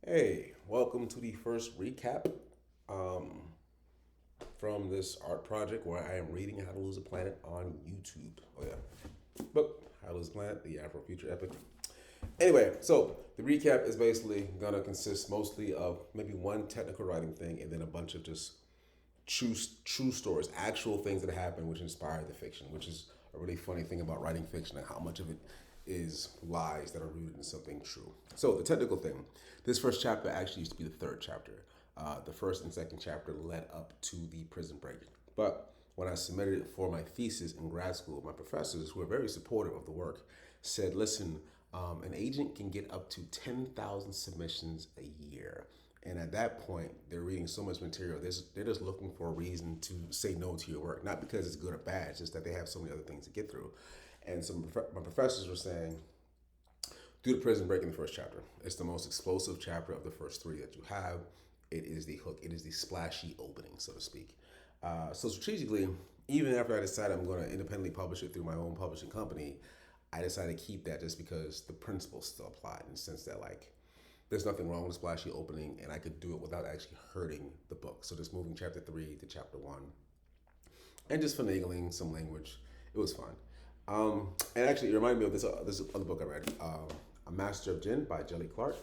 Hey, welcome to the first recap um, from this art project where I am reading How to Lose a Planet on YouTube. Oh, yeah. Book, How to Lose a Planet, the Afro Future Epic. Anyway, so the recap is basically going to consist mostly of maybe one technical writing thing and then a bunch of just true stories, actual things that happen which inspire the fiction, which is a really funny thing about writing fiction and how much of it is lies that are rooted in something true. So the technical thing, this first chapter actually used to be the third chapter. The first and second chapter led up to the prison break. But when I submitted it for my thesis in grad school, my professors, who were very supportive of the work, said, listen, an agent can get up to 10,000 submissions a year. And at that point, they're reading so much material. They're just looking for a reason to say no to your work, not because it's good or bad. It's just that they have so many other things to get through. And so my professors were saying, do the prison break in the first chapter. It's the most explosive chapter of the first three that you have. It is the hook. It is the splashy opening, so to speak. So strategically, even after I decided I'm going to independently publish it through my own publishing company, I decided to keep that just because the principles still apply in the sense that there's nothing wrong with a splashy opening, and I could do it without actually hurting the book. So just moving chapter 3 to chapter 1 and just finagling some language, it was fun. And actually, it reminded me of this other book I read, A Master of Gin by Jelly Clark.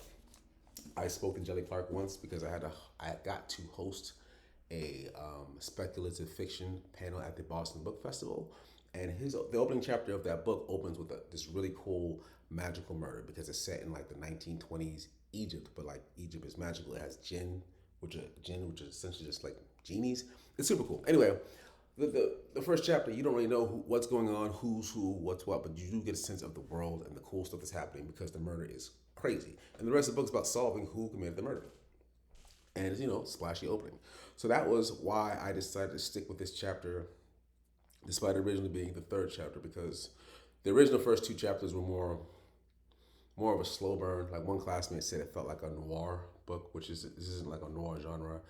I spoke to Jelly Clark once because I got to host a speculative fiction panel at the Boston Book Festival, and the opening chapter of that book opens with this really cool magical murder because it's set in like the 1920s Egypt, but like Egypt is magical. It has which is essentially just like genies. It's super cool. Anyway, the first chapter, you don't really know what's going on, who's who, what's what, but you do get a sense of the world and the cool stuff that's happening because the murder is crazy. And the rest of the book's about solving who committed the murder. And it's, splashy opening. So that was why I decided to stick with this chapter, despite originally being the third chapter, because the original first two chapters were more of a slow burn. Like one classmate said, it felt like a noir book, which is this isn't like a noir genre.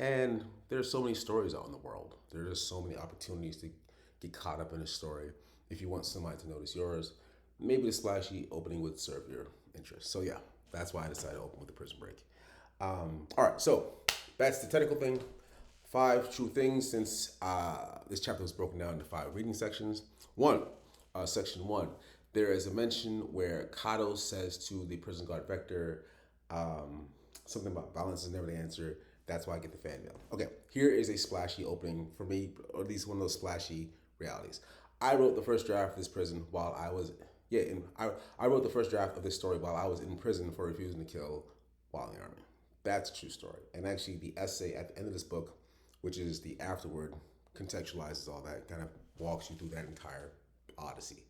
And there's so many stories out in the world. There's just so many opportunities to get caught up in a story. If you want somebody to notice yours, maybe the splashy opening would serve your interest. So yeah, that's why I decided to open with the Prison Break. All right, so that's the technical thing. Five true things since this chapter was broken down into five reading sections. Section one, there is a mention where Kato says to the prison guard Vector um, something about violence is never the answer. That's why I get the fan mail. Okay, here is a splashy opening for me, or at least one of those splashy realities. I wrote the first draft of this prison while I was I wrote the first draft of this story while I was in prison for refusing to kill while in the army. That's a true story. And actually, the essay at the end of this book, which is the afterword, contextualizes all that, kind of walks you through that entire odyssey.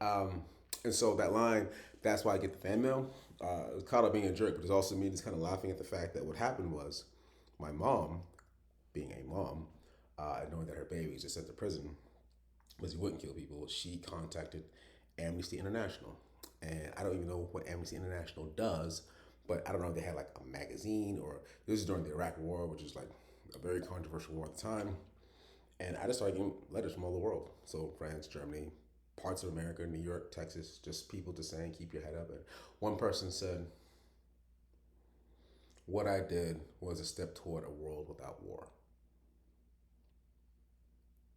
Um, and so that line, that's why I get the fan mail, it was caught up being a jerk, but it's also me just kind of laughing at the fact that what happened was my mom, being a mom, knowing that her baby was just sent to prison because he wouldn't kill people, she contacted Amnesty International. And I don't even know what Amnesty International does, but I don't know if they had like a magazine or this is during the Iraq War, which is like a very controversial war at the time. And I just started getting letters from all the world. So France, Germany, parts of America, New York, Texas, just people just saying, keep your head up. And one person said, what I did was a step toward a world without war,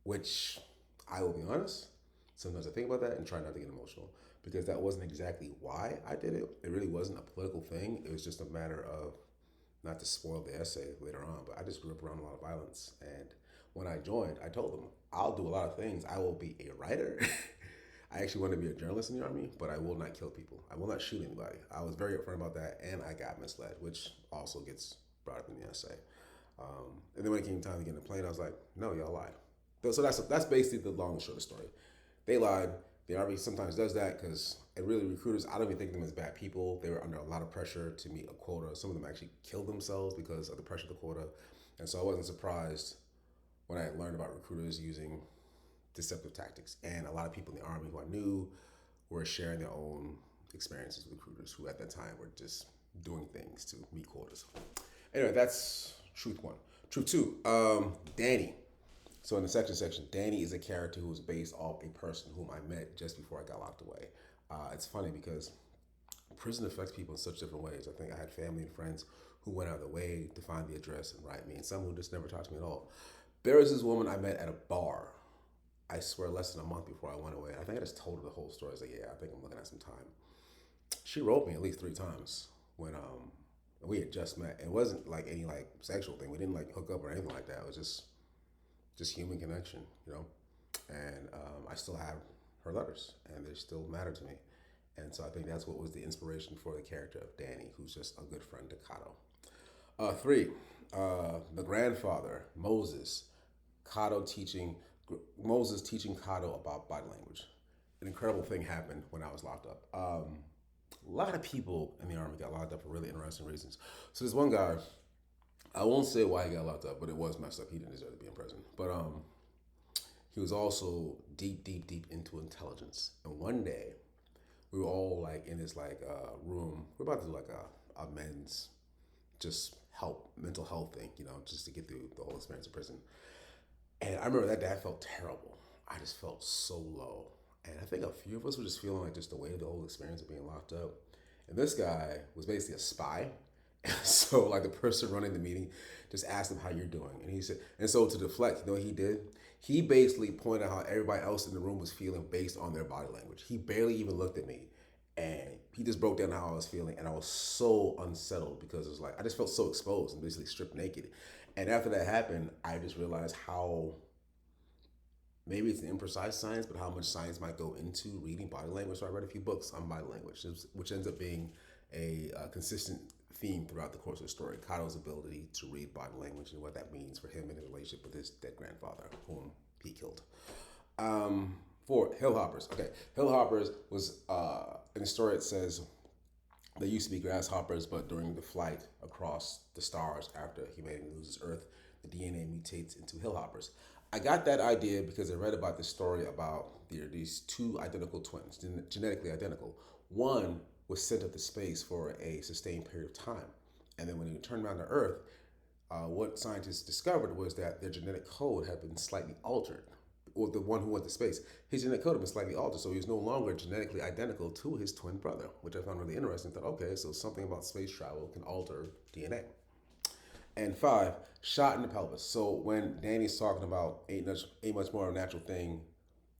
which I will be honest, sometimes I think about that and try not to get emotional because that wasn't exactly why I did it. It really wasn't a political thing. It was just a matter of, not to spoil the essay later on, but I just grew up around a lot of violence. And when I joined, I told them, I'll do a lot of things. I will be a writer. I actually want to be a journalist in the army, but I will not kill people. I will not shoot anybody. I was very upfront about that, and I got misled, which also gets brought up in the essay. And then when it came time to get in the plane, I was like, no, y'all lied. So that's basically the long and short of the story. They lied. The Army sometimes does that because, and really recruiters, I don't even think of them as bad people. They were under a lot of pressure to meet a quota. Some of them actually killed themselves because of the pressure of the quota. And so I wasn't surprised when I learned about recruiters using deceptive tactics. And a lot of people in the Army who I knew were sharing their own experiences with recruiters who at that time were just doing things to meet quotas. Anyway, that's truth one. Truth two, Danny. So in the section, Danny is a character who is based off a person whom I met just before I got locked away. It's funny because prison affects people in such different ways. I think I had family and friends who went out of the way to find the address and write me, and some who just never talked to me at all. There was this woman I met at a bar. I swear, less than a month before I went away. I think I just told her the whole story. I was like, "Yeah, I think I'm looking at some time." She wrote me at least 3 times when we had just met. It wasn't like any like sexual thing. We didn't like hook up or anything like that. It was just human connection, you know. And I still have her letters, and they still matter to me. And so I think that's what was the inspiration for the character of Danny, who's just a good friend to Kato. Three, the grandfather, Moses, Kato teaching, Moses teaching Kato about body language. An incredible thing happened when I was locked up. A lot of people in the army got locked up for really interesting reasons. So this one guy, I won't say why he got locked up, but it was messed up. He didn't deserve to be in prison. But he was also deep, deep, deep into intelligence. And one day, we were all like in this like room. We're about to do like a men's just help mental health thing, you know, just to get through the whole experience of prison. And I remember that day I felt terrible. I just felt so low. And I think a few of us were just feeling like just the weight of the whole experience of being locked up. And this guy was basically a spy. So like the person running the meeting just asked him how you're doing. And he said, and so to deflect, you know what he did? He basically pointed out how everybody else in the room was feeling based on their body language. He barely even looked at me. And he just broke down how I was feeling. And I was so unsettled because it was like, I just felt so exposed and basically stripped naked. And after that happened, I just realized how maybe it's an imprecise science, but how much science might go into reading body language. So I read a few books on body language, which ends up being a consistent theme throughout the course of the story. Kato's ability to read body language and what that means for him in his relationship with his dead grandfather, whom he killed. Four, Hillhoppers. Okay, Hillhoppers was, in the story it says, they used to be grasshoppers, but during the flight across the stars after humanity loses Earth, the DNA mutates into hillhoppers. I got that idea because I read about this story about these two identical twins, genetically identical. One was sent up to space for a sustained period of time. And then when he returned around to Earth, what scientists discovered was that their genetic code had been slightly altered. Or the one who went to space, his genetic code had been slightly altered, so he was no longer genetically identical to his twin brother, which I found really interesting. I thought, okay, so something about space travel can alter DNA. And five, shot in the pelvis. So when Danny's talking about ain't much more of a natural thing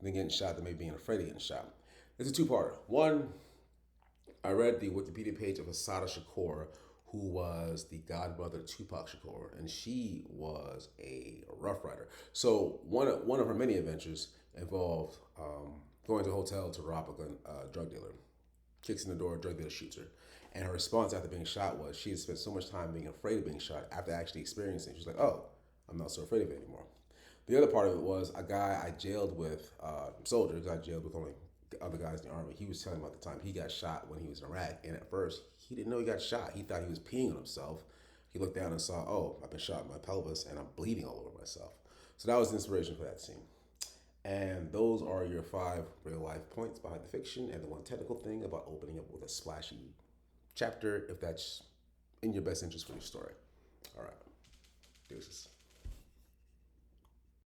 than getting shot than maybe being afraid of getting shot. It's a two-parter. One, I read the Wikipedia page of Asada Shakur, who was the godmother of Tupac Shakur, and she was a Rough Rider. So one of her many adventures involved going to a hotel to rob a drug dealer. Kicks in the door, drug dealer shoots her. And her response after being shot was she had spent so much time being afraid of being shot after actually experiencing it. She's like, oh, I'm not so afraid of it anymore. The other part of it was a guy I jailed with, soldiers I jailed with only other guys in the army. He was telling me about the time he got shot when he was in Iraq. And at first, he didn't know he got shot. He thought he was peeing on himself. He looked down and saw, oh, I've been shot in my pelvis and I'm bleeding all over myself. So that was the inspiration for that scene. And those are your 5 real life points behind the fiction and the one technical thing about opening up with a splashy chapter if that's in your best interest for your story. All right. Deuces.